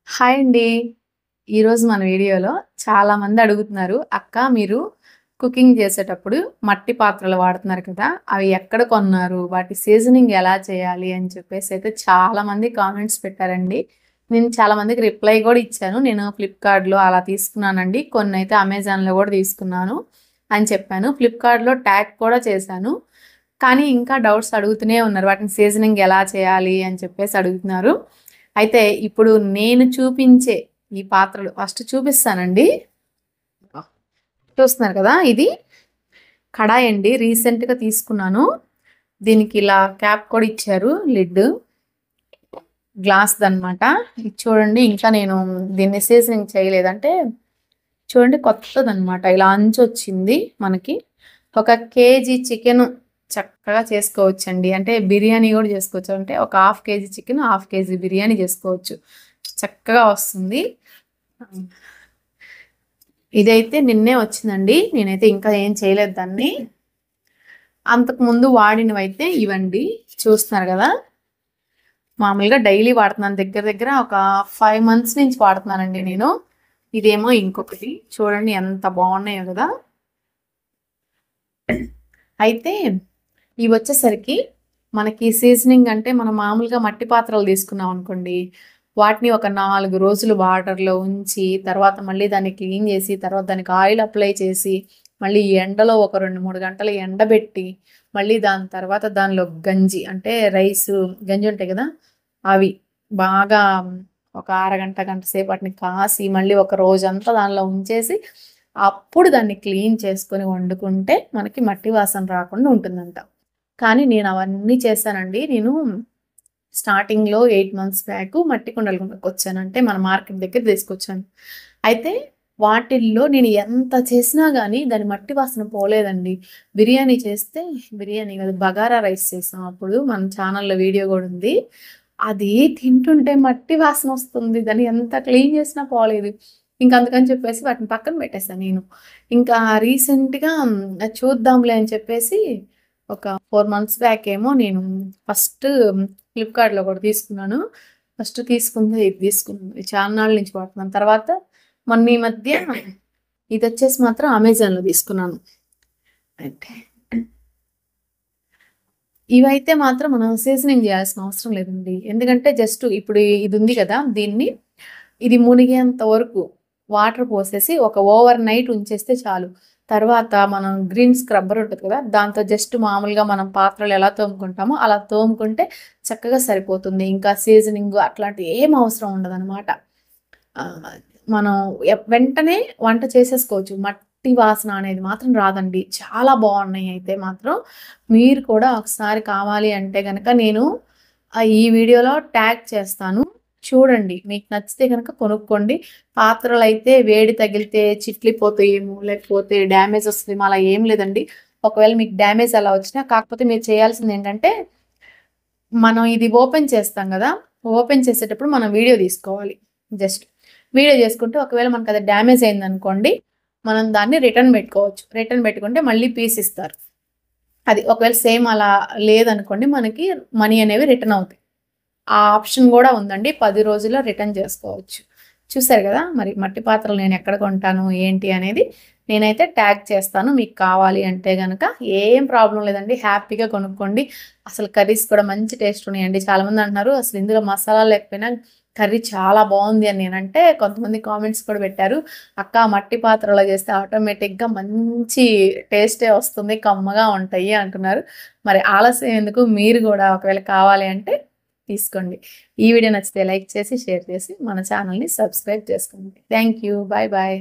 Hi అండి. ఈరోజు మన వీడియోలో చాలామంది అడుగుతున్నారు, "అక్క మీరు కుకింగ్ చేసేటప్పుడు మట్టి పాత్రలు వాడుతున్నారు కదా! అవి ఎక్కడ కొన్నారు? వాటి సీజనింగ్ ఎలా చేయాలి?" అని చెప్పేసి అయితే చాలామంది కామెంట్స్ పెట్టారండి. నేను చాలామందికి రిప్లై కూడా ఇచ్చాను. నేను ఫ్లిప్‌కార్ట్‌లో అలా తీసుకున్నానండి. కొన్నైతే అమెజాన్‌లో కూడా తీసుకున్నాను అని చెప్పాను. ఫ్లిప్‌కార్ట్‌లో ట్యాగ్ కూడా చేశాను. కానీ ఇంకా డౌట్స్ అడుగుతూనే ఉన్నారు. వాటిని సీజనింగ్ ఎలా చేయాలి అని చెప్పేసి అడుగుతున్నారు. అయితే ఇప్పుడు నేను చూపించే ఈ పాత్రలు ఫస్ట్ చూపిస్తానండి. చూస్తున్నారు కదా! ఇది కడాయి అండి. రీసెంట్‌గా తీసుకున్నాను. దీనికి ఇలా క్యాప్ కూడా ఇచ్చారు. లిడ్ గ్లాస్‌దనమాట. ఇది చూడండి, ఇంకా నేను దీన్ని సీజనింగ్ చేయలేదు. అంటే చూడండి, కొత్తదనమాట. ఇలా అంచొచ్చింది మనకి. ఒక కేజీ చికెను చక్కగా చేసుకోవచ్చండి. అంటే బిర్యానీ కూడా చేసుకోవచ్చు. అంటే ఒక half KG chicken, half KG biryani చేసుకోవచ్చు. చక్కగా వస్తుంది. ఇదైతే నిన్నే వచ్చిందండి. నేనైతే ఇంకా ఏం చేయలేదు దాన్ని. అంతకుముందు వాడినవైతే ఇవండి. చూస్తున్నారు కదా! మామూలుగా డైలీ వాడుతున్నాను. దగ్గర దగ్గర ఒక 5 మంత్స్ నుంచి వాడుతున్నానండి నేను. ఇదేమో ఇంకొకటి. చూడండి ఎంత బాగున్నాయో కదా! అయితే ఇవొచ్చేసరికి మనకి సీజనింగ్ అంటే మనం మామూలుగా మట్టి పాత్రలు తీసుకున్నాం అనుకోండి, వాటిని ఒక 4 రోజులు వాటర్‌లో ఉంచి, తర్వాత మళ్ళీ దాన్ని క్లీన్ చేసి, తర్వాత దానికి ఆయిల్ అప్లై చేసి, మళ్ళీ ఎండలో ఒక 2, 3 గంటలు ఎండబెట్టి, మళ్ళీ దాని తర్వాత దానిలో గంజి అంటే గంజి ఉంటాయి కదా! అవి బాగా ఒక అరగంట, గంట సేపు వాటిని కాసి, మళ్ళీ ఒక రోజంతా దానిలో ఉంచేసి, అప్పుడు దాన్ని క్లీన్ చేసుకొని వండుకుంటే మనకి మట్టి వాసన రాకుండా ఉంటుందంట. కానీ నేను అవన్నీ చేశానండి. నేను స్టార్టింగ్‌లో 8 మంత్స్ బ్యాక్ మట్టి కుండలు కొనుక్కొచ్చాను. అంటే మన మార్కెట్ దగ్గర తీసుకొచ్చాను. అయితే వాటిల్లో నేను ఎంత చేసినా గానీ దాని మట్టి వాసన పోలేదండి. బిర్యానీ కాదు, బగారా రైస్ చేసాం అప్పుడు. మన ఛానల్‌లో వీడియో గూడా ఉంది. అది తింటుంటే మట్టి వాసనొస్తుంది. దాన్ని ఎంత క్లీన్ చేసినా పోలేదు. ఇంక అందుకని చెప్పేసి వాటిని పక్కన పెట్టేసాను నేను. ఇంకా రీసెంట్‌గా చూద్దాంలే అని చెప్పేసి ఒక 4 మంత్స్ బ్యాక్ ఏమో నేను ఫస్ట్ ఫ్లిప్‌కార్ట్‌లో కూడా తీసుకున్నాను. ఫస్ట్ తీసుకుంది ఇది తీసుకున్నాను. ఇది చాలా నాళ్ళ నుంచి వాడుతున్నాను. తర్వాత మొన్న ఈ మధ్య ఇదొచ్చేసి మాత్రం అమెజాన్‌లో తీసుకున్నాను. అంటే ఇవైతే మాత్రం మనం సీజనింగ్ చేయాల్సిన అవసరం లేదండి. ఎందుకంటే జస్ట్ ఇప్పుడు ఇది ఉంది కదా! ఇది మునిగేంత వరకు వాటర్ పోసేసి ఒక ఓవర్ నైట్ ఉంచేస్తే చాలు. తర్వాత మనం గ్రీన్ స్క్రబ్బర్ ఉంటది కదా! దాంతో జస్ట్ మామూలుగా మనం పాత్రలు ఎలా తోముకుంటామో అలా తోముకుంటే చక్కగా సరిపోతుంది. ఇంకా సీజనింగ్ అట్లాంటివి ఏం అవసరం ఉండదనమాట. మనం వెంటనే వంట చేసేసుకోవచ్చు. మట్టి వాసన అనేది మాత్రం రాదండి. చాలా బాగున్నాయి అయితే మాత్రం. మీరు కూడా ఒకసారి కావాలి అంటే గనక నేను ఈ వీడియోలో ట్యాగ్ చేస్తాను. చూడండి. మీకు నచ్చితే గనక కొనుక్కోండి. పాత్రలైతే వేడి తగిలితే చిట్లిపోతాయేమో, లేకపోతే డ్యామేజ్ వస్తదేమో అలా ఏం లేదండి. ఒకవేళ మీకు డ్యామేజ్ అలా వచ్చినా, కాకపోతే మీరు చేయాల్సిందేంటంటే, మనం ఇది ఓపెన్ చేస్తాం గదా! ఓపెన్ చేసేటప్పుడు మనం వీడియో తీసుకోవాలి. జస్ట్ వీడియో చేసుకుంటే ఒకవేళ మనకది డ్యామేజ్ అయిందనుకోండి, మనం దాన్ని రిటర్న్ పెట్టుకోవచ్చు. రిటర్న్ పెట్టుకుంటే మళ్ళీ పీస్ ఇస్తారు. అది ఒకవేళ సేమ్ అలా లేదనుకోండి, మనకి మనీ అనేవి రిటర్న్ అవుతాయి. ఆ ఆప్షన్ గూడా ఉందండి. 10 రోజుల్లో రిటర్న్ చేసుకోవచ్చు. చూసారు గదా! మరి మట్టి పాత్రలు నేనెక్కడ కొంటాను, ఏంటి అనేది నేనైతే ట్యాగ్ చేస్తాను. మీకు కావాలి అంటే గనక ఏం ప్రాబ్లమ్ లేదండి. హ్యాపీగా కొనుక్కోండి. అసలు కర్రీస్ కూడా మంచి టేస్ట్ ఉన్నాయండి. చాలామంది అంటున్నారు, అసలు ఇందులో మసాలాలు లేకపోయినా కర్రీ చాలా బావుంది అని నేనంటే, కొంతమంది కామెంట్స్ కూడా పెట్టారు. "అక్క మట్టి పాత్రలో చేస్తే ఆటోమేటిక్‌గా మంచి టేస్టే వస్తుంది. కమ్మగా ఉంటాయి" అంటున్నారు. మరి ఆలస్యం ఎందుకు? మీరు గూడా ఒకవేళ కావాలి అంటే తీసుకోండి. ఈ వీడియో నచ్చితే లైక్ చేసి, షేర్ చేసి మన ఛానల్‌ని సబ్స్క్రైబ్ చేసుకోండి. Thank you. Bye bye.